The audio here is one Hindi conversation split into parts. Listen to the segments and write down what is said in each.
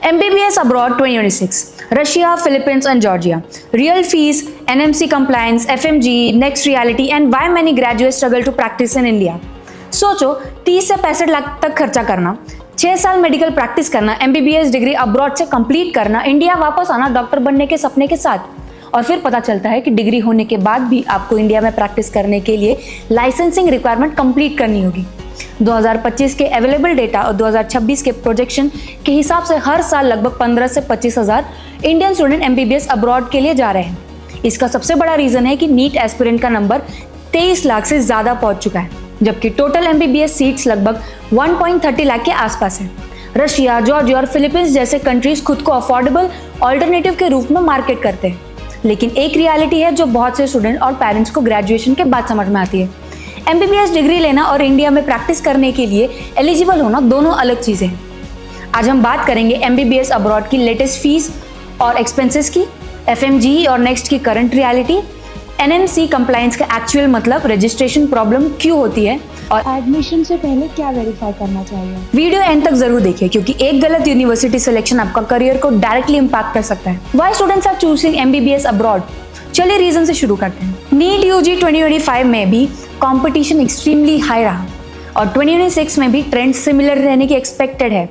MBBS abroad 2026. Russia, Philippines and Georgia. Real fees, NMC compliance, FMG, next reality and why many graduates struggle to practice in India. सोचो 30 से 65 लाख तक खर्चा करना, 6 साल मेडिकल प्रैक्टिस करना, MBBS डिग्री अब्रॉड से कंप्लीट करना, इंडिया वापस आना डॉक्टर बनने के सपने के साथ, और फिर पता चलता है कि डिग्री होने के बाद भी आपको इंडिया में प्रैक्टिस करने के लिए लाइसेंसिंग रिक्वायरमेंट कंप्लीट करनी होगी। 2025 के अवेलेबल डेटा और 2026 के प्रोजेक्शन के हिसाब से हर साल लगभग 15 से 25 हज़ार इंडियन स्टूडेंट MBBS अब्रॉड के लिए जा रहे हैं। इसका सबसे बड़ा रीज़न है कि नीट एस्पिरेंट का नंबर 23 लाख से ज़्यादा पहुंच चुका है, जबकि टोटल MBBS सीट्स लगभग 1.30 लाख के आसपास है। रशिया, जॉर्जिया और फिलीपींस जैसे कंट्रीज खुद को अफोर्डेबल ऑल्टरनेटिव के रूप में मार्केट करते हैं, लेकिन एक रियलिटी है जो बहुत से स्टूडेंट और पेरेंट्स को ग्रेजुएशन के बाद समझ में आती है। MBBS डिग्री लेना और इंडिया में प्रैक्टिस करने के लिए एलिजिबल होना दोनों अलग चीज़ें हैं। आज हम बात करेंगे MBBS अब्रॉड की लेटेस्ट फीस और एक्सपेंसेस की, FMG और नेक्स्ट की करंट रियलिटी, NMC कंप्लायंस का एक्चुअल मतलब, रजिस्ट्रेशन प्रॉब्लम क्यों होती है और एडमिशन से पहले क्या वेरीफाई करना चाहिए। वीडियो एंड तक जरूर देखिए क्योंकि एक गलत यूनिवर्सिटी सिलेक्शन आपका करियर को डायरेक्टली इंपैक्ट कर सकता है। Why students are choosing MBBS abroad. चलिए रीजन से शुरू करते हैं। नीट UG 2025 में भी कंपटीशन एक्सट्रीमली हाई रहा और 2026 में भी ट्रेंड सिमिलर रहने की एक्सपेक्टेड है।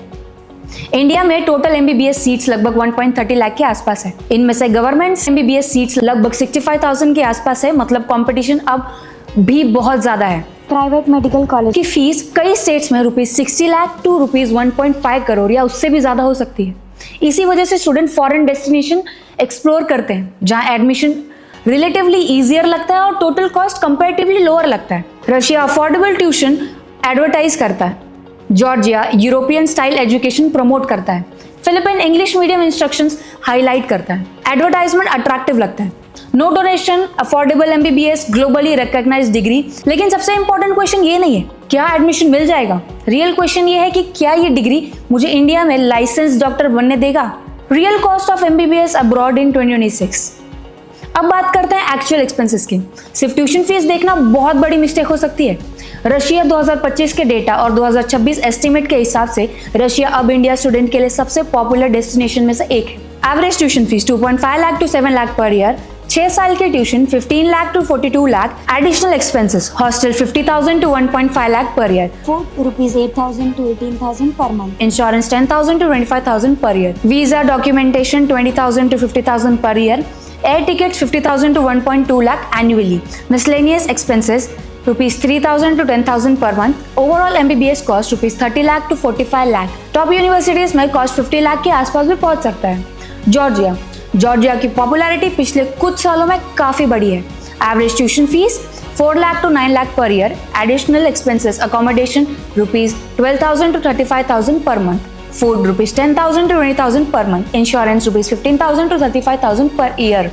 इंडिया में टोटल MBBS सीट्स लगभग 1.30 लाख के आसपास है। इनमें से गवर्नमेंट MBBS सीट्स लगभग 65,000 के आसपास है, मतलब कंपटीशन अब भी बहुत ज्यादा है। प्राइवेट मेडिकल कॉलेज की फीस कई स्टेट्स में ₹60 लाख टू ₹1.5 करोड़ या उससे भी ज्यादा हो सकती है। इसी वजह से स्टूडेंट फॉरेन डेस्टिनेशन एक्सप्लोर करते हैं जहां एडमिशन रिलेटिवली इजियर लगता है और टोटल कॉस्ट कंपैरेटिवली लोअर लगता है। रशिया अफोर्डेबल ट्यूशन एडवर्टाइज करता है, Georgia European style education promote करता है, Philippine English medium instructions highlight करता है, एडवर्टाइजमेंट अट्रैक्टिव लगता है, no donation, affordable MBBS, globally recognised degree. लेकिन सबसे इंपॉर्टेंट क्वेश्चन ये नहीं है क्या एडमिशन मिल जाएगा, रियल क्वेश्चन ये है कि क्या ये डिग्री मुझे इंडिया में लाइसेंस डॉक्टर बनने देगा। Real cost of MBBS abroad in 2026। अब बात करते हैं एक्चुअल एक्सपेंसेस की। सिर्फ ट्यूशन फीस देखना बहुत बड़ी मिस्टेक हो सकती है। रशिया 2025 के डेटा और 2026 एस्टिमेट के हिसाब से रशिया अब इंडिया स्टूडेंट के लिए सबसे पॉपुलर डेस्टिनेशन में से एक है। Average tuition fees 2.5 lakh to 7 lakh per year, 6 साल के tuition 15 lakh to 42 lakh, additional expenses hostel 50,000 to 1.5 lakh per year, food ₹8,000 to 18,000 per month, insurance 10,000 to 25,000 per year, visa documentation 20,000 to 50,000 per year, air tickets 50,000 to 1.2 lakh annually, miscellaneous expenses ₹3,000 to 10,000 per month, overall MBBS cost ₹30 lakh to 45 lakh। Top universities में कॉस्ट 50 लाख के आसपास भी पहुंच सकता है। जॉर्जिया की पॉपुलैरिटी पिछले कुछ सालों में काफी बढ़ी है। Average tuition fees 4 lakh to 9 lakh per year, additional expenses accommodation ₹12,000 to 35,000 per month, food ₹10,000 to 20,000 per month, insurance ₹15,000 to 35,000 per year,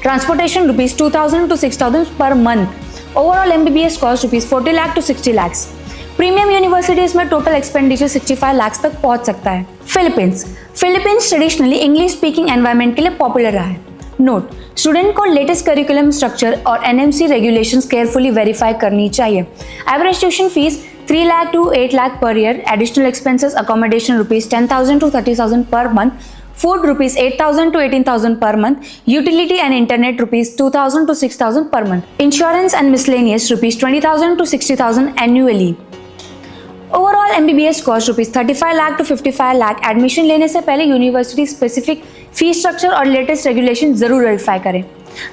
transportation ₹2,000 to 6,000 per month, overall MBBS cost ₹40 lakh to 60 lakhs। Premium universities में टोटल एक्सपेंडिचर 65 लाख तक पहुंच सकता है। Philippines traditionally English speaking environment के लिए पॉपुलर रहा है। नोट, स्टूडेंट को लेटेस्ट करिकुलम स्ट्रक्चर और NMC रेगुलेशंस केयरफुली वेरीफाई करनी चाहिए। Average tuition fees 3 lakh to 8 lakh per year, additional expenses accommodation ₹10,000 to 30,000 per month, food ₹8,000 to 18,000 per month, utility and internet ₹2,000 to 6,000 per month, insurance and miscellaneous ₹20,000 to 60,000 annually। Overall MBBS cost ₹35 lakh to 55 lakh. Admission लेने से पहले यूनिवर्सिटी स्पेसिफिक फीस स्ट्रक्चर और लेटेस्ट रेगुलेशन जरूर वेरीफाई करें।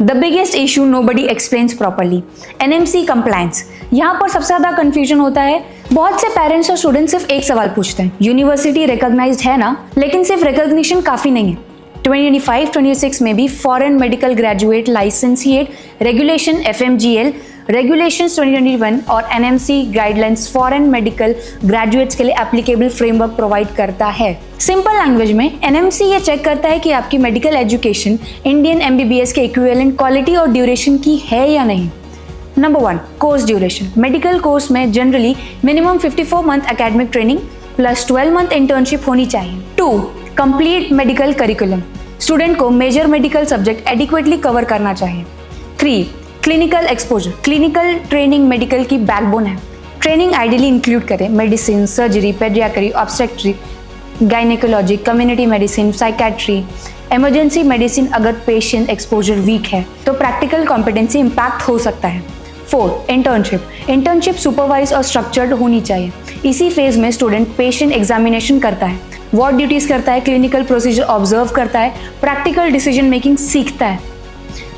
The biggest issue nobody explains properly, NMC compliance. यहाँ पर सबसे ज्यादा कंफ्यूजन होता है। बहुत से पेरेंट्स और स्टूडेंट्स सिर्फ एक सवाल पूछते हैं, यूनिवर्सिटी रिकॉग्नाइज्ड है ना, लेकिन सिर्फ रिकॉग्निशन काफी नहीं है। 2025-26 में भी foreign medical graduate licentiate regulation FMGL regulations 2021 और NMC guidelines foreign medical graduates के लिए एप्लीकेबल फ्रेमवर्क प्रोवाइड करता है। सिंपल लैंग्वेज में NMC ये चेक करता है कि आपकी मेडिकल एजुकेशन इंडियन MBBS के इक्विवेलेंट क्वालिटी और ड्यूरेशन की है या नहीं। Number 1, course duration. Medical course में generally minimum 54 month academic training plus 12 month internship होनी चाहिए। 2, कंप्लीट मेडिकल करिकुलम। स्टूडेंट को major medical subject adequately cover करना चाहिए। 3, clinical exposure. Clinical training medical की बैकबोन है। ट्रेनिंग आइडियली इंक्लूड करें medicine, surgery, paediatry, obstetry, gynaecology, community medicine, psychiatry, emergency medicine अगर पेशेंट एक्सपोजर वीक है तो प्रैक्टिकल कॉम्पिटेंसी इम्पैक्ट हो सकता है। 4. इंटर्नशिप सुपरवाइज और स्ट्रक्चर्ड होनी चाहिए। इसी फेज में स्टूडेंट पेशेंट एग्जामिनेशन करता है, वार्ड ड्यूटीज करता है, क्लिनिकल प्रोसीजर ऑब्जर्व करता है, प्रैक्टिकल डिसीजन मेकिंग सीखता है।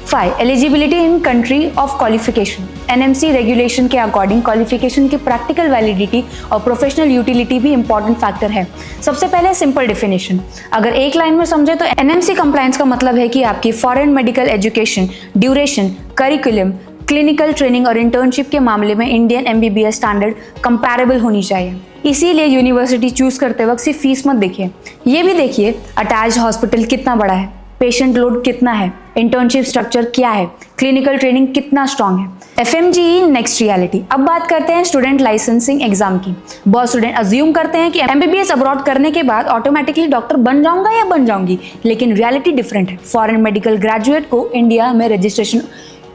5. Eligibility in country of qualification. NMC regulation के अकॉर्डिंग क्वालिफिकेशन की प्रैक्टिकल वैलिडिटी और प्रोफेशनल यूटिलिटी भी इंपॉर्टेंट फैक्टर है। सबसे पहले सिंपल डेफिनेशन, अगर एक लाइन में समझे तो एनएमसी कंप्लायंस का मतलब है कि आपकी foreign medical education, duration, curriculum, clinical training और इंटर्नशिप के मामले में इंडियन एमबीबीएस स्टैंडर्ड कंपैरेबल होनी चाहिए। इसीलिए यूनिवर्सिटी चूज करते वक्त सिर्फ फीस मत देखिए, ये भी देखिए अटैच्ड हॉस्पिटल कितना बड़ा है, पेशेंट लोड कितना है, इंटर्नशिप स्ट्रक्चर क्या है, क्लिनिकल ट्रेनिंग कितना स्ट्रांग है। FMGE next reality. अब बात करते हैं स्टूडेंट लाइसेंसिंग एग्जाम की। बहुत स्टूडेंट अज्यूम करते हैं कि एमबीबीएस अब्रॉड करने के बाद ऑटोमेटिकली डॉक्टर बन जाऊंगा या बन जाऊंगी, लेकिन रियलिटी डिफरेंट है। फॉरेन मेडिकल ग्रेजुएट को इंडिया में रजिस्ट्रेशन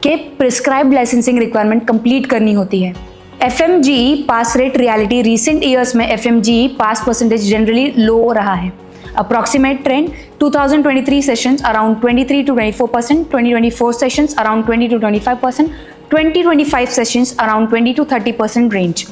के प्रिस्क्राइब्ड लाइसेंसिंग रिक्वायरमेंट कंप्लीट करनी होती है। एफएमजीई पास रेट रियलिटी। रिसेंट ईयर्स में एफएमजीई पास परसेंटेज जनरली लो रहा है। Approximate trend 2023 sessions around 23 to 24%, 2024 sessions around 20 to 25%, 2025 sessions around 20 to 30% range.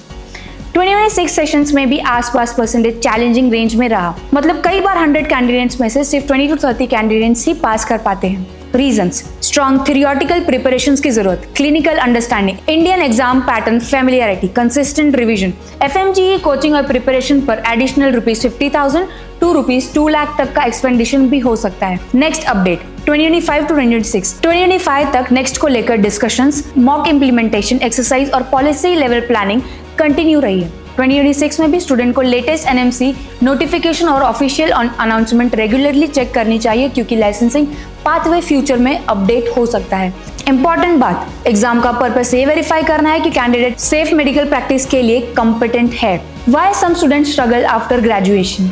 2026 sessions में भी आसपास परसेंटेज चैलेंजिंग रेंज में रहा, मतलब कई बार 100 कैंडिडेट्स में से सिर्फ 20 to 30 कैंडिडेट्स ही पास कर पाते हैं। रीजंस: स्ट्रॉन्ग थियोरेटिकल प्रिपरेशंस की जरूरत, clinical understanding, Indian exam pattern familiarity, consistent revision. FMGE coaching और प्रिपरेशन पर एडिशनल ₹50,000 to ₹2 लाख तक का एक्सपेंडिशन भी हो सकता है। Next update 2025 to 2026। 2025 तक नेक्स्ट को लेकर डिस्कशंस, मॉक इम्प्लीमेंटेशन एक्सरसाइज और पॉलिसी लेवल प्लानिंग कंटिन्यू रही है। 2026 में भी स्टूडेंट को लेटेस्ट एनएमसी नोटिफिकेशन और ऑफिशियल अनाउंसमेंट रेगुलरली चेक करनी चाहिए, क्योंकि लाइसेंसिंग पाथवे फ्यूचर में अपडेट हो सकता है। इंपॉर्टेंट बात, एग्जाम का पर्पस ये वेरीफाई करना है कि कैंडिडेट सेफ मेडिकल प्रैक्टिस के लिए कॉम्पिटेंट है। Why some students struggle after graduation.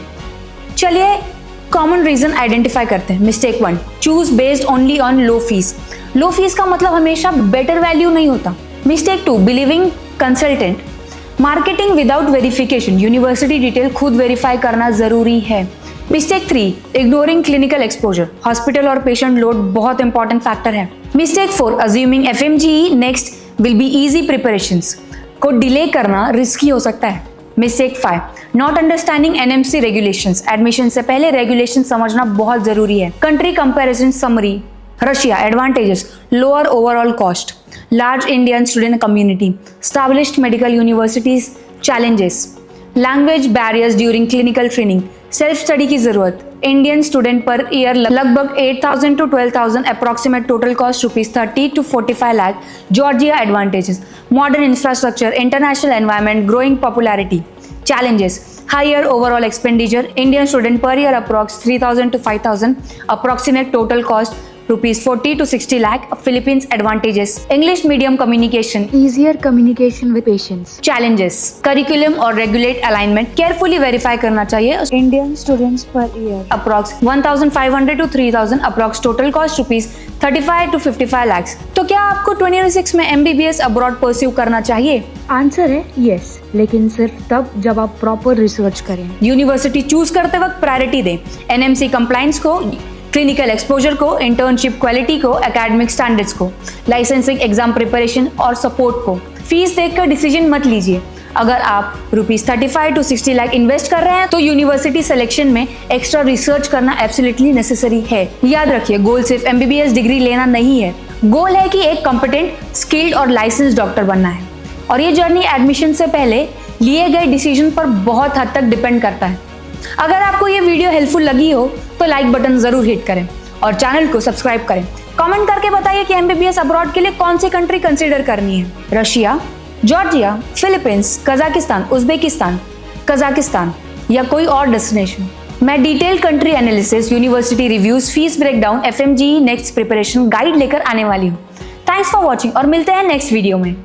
चलिए कॉमन रीजन आइडेंटिफाई करते हैं। Mistake 1, choose based only on low fees. Low fees का मतलब हमेशा बेटर वैल्यू नहीं होता। Mistake 2, believing consultant. Marketing without verification. University detail खुद वेरीफाई करना जरूरी है। Mistake 3, ignoring clinical exposure. Hospital और पेशेंट लोड बहुत इंपॉर्टेंट फैक्टर है। Mistake 4, assuming FMGE next will be easy preparations को डिले करना रिस्की हो सकता है। Mistake 5, not understanding NMC regulations. Admission से पहले रेगुलेशन समझना बहुत जरूरी है। Country comparison summary. Russia advantages, lower overall cost, large Indian student community, established medical universities, challenges, language barriers during clinical training, self study की जरूरत। इंडियन स्टूडेंट पर ईयर लगभग 8,000 to 12,000, approximate total cost ₹30 to 45 lakh. Georgia advantages, modern infrastructure, international environment, growing popularity. Challenges, higher overall expenditure, Indian student per year approx 3,000 to 5,000, approximate total cost ₹40 to 60 lakh. Philippines advantages, English medium communication, Easier communication with patients. challenges, curriculum और regulate alignment carefully verify करना चाहिए। Indian students per year. Approx 1,500 to 3,000, approx total cost ₹35 to 55 lakhs। तो क्या आपको 2026 में MBBS abroad pursue करना चाहिए? आंसर है यस, लेकिन सिर्फ तब जब आप प्रॉपर रिसर्च करें। यूनिवर्सिटी चूज करते वक्त प्रायोरिटी दें। एनएमसी कंप्लायंस को, क्लिनिकल एक्सपोजर को, इंटर्नशिप क्वालिटी को, एकेडमिक स्टैंडर्ड्स को, लाइसेंसिंग एग्जाम प्रिपरेशन और सपोर्ट को। फीस देखकर डिसीजन मत लीजिए। अगर आप ₹35 to 60 लाख इन्वेस्ट कर रहे हैं तो यूनिवर्सिटी सिलेक्शन में एक्स्ट्रा रिसर्च करना एब्सोल्युटली नेसेसरी है। याद रखिए, गोल सिर्फ एमबीबीएस डिग्री लेना नहीं है, गोल है कि एक कॉम्पिटेंट, स्किल्ड और लाइसेंस डॉक्टर बनना है। और ये जर्नी एडमिशन से पहले लिए गए डिसीजन पर बहुत हद तक डिपेंड करता है। अगर आपको ये वीडियो हेल्पफुल लगी हो तो लाइक बटन जरूर हिट करें और चैनल को सब्सक्राइब करें। कमेंट करके बताइए कि एमबीबीएस अब्रॉड के लिए कौन सी कंट्री कंसीडर करनी है। Russia, Georgia, Philippines, Kazakhstan, Uzbekistan, Kazakhstan या कोई और डेस्टिनेशन। मैं detail country analysis, university reviews, fees breakdown, FMGE next preparation guide लेकर आने वाली हूँ। थैंक्स फॉर वॉचिंग और मिलते हैं नेक्स्ट वीडियो में।